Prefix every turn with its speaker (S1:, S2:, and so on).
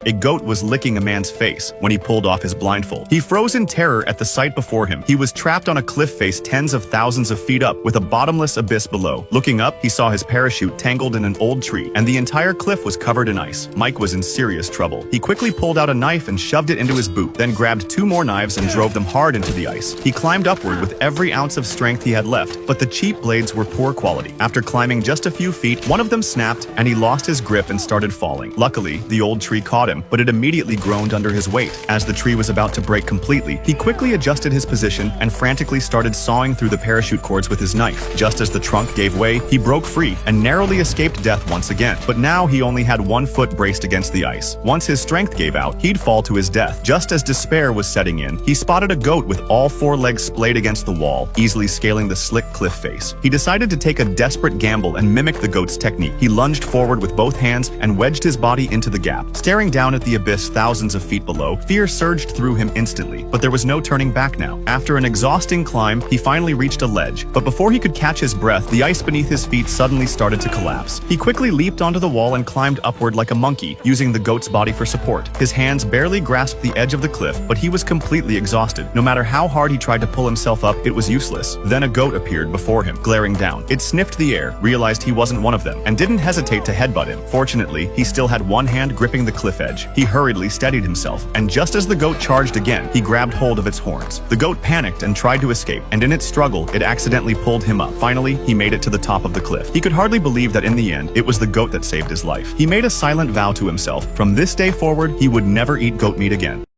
S1: A goat was licking a man's face when he pulled off his blindfold. He froze in terror at the sight before him. He was trapped on a cliff face tens of thousands of feet up with a bottomless abyss below. Looking up, he saw his parachute tangled in an old tree, and the entire cliff was covered in ice. Mike was in serious trouble. He quickly pulled out a knife and shoved it into his boot, then grabbed 2 more knives and drove them hard into the ice. He climbed upward with every ounce of strength he had left, but the cheap blades were poor quality. After climbing just a few feet, one of them snapped, and he lost his grip and started falling. Luckily, the old tree caught him, but it immediately groaned under his weight. As the tree was about to break completely, he quickly adjusted his position and frantically started sawing through the parachute cords with his knife. Just as the trunk gave way, he broke free and narrowly escaped death once again. But now he only had 1 foot braced against the ice. Once his strength gave out, he'd fall to his death. Just as despair was setting in, he spotted a goat with all 4 legs splayed against the wall, easily scaling the slick cliff face. He decided to take a desperate gamble and mimic the goat's technique. He lunged forward with both hands and wedged his body into the gap. Staring down at the abyss thousands of feet below, fear surged through him instantly, but there was no turning back now. After an exhausting climb, he finally reached a ledge, but before he could catch his breath, the ice beneath his feet suddenly started to collapse. He quickly leaped onto the wall and climbed upward like a monkey, using the goat's body for support. His hands barely grasped the edge of the cliff, but he was completely exhausted. No matter how hard he tried to pull himself up, it was useless. Then a goat appeared before him, glaring down. It sniffed the air, realized he wasn't one of them, and didn't hesitate to headbutt him. Fortunately, he still had one hand gripping the cliff edge. He hurriedly steadied himself, and just as the goat charged again, he grabbed hold of its horns. The goat panicked and tried to escape, and in its struggle, it accidentally pulled him up. Finally, he made it to the top of the cliff. He could hardly believe that in the end, it was the goat that saved his life. He made a silent vow to himself. From this day forward, he would never eat goat meat again.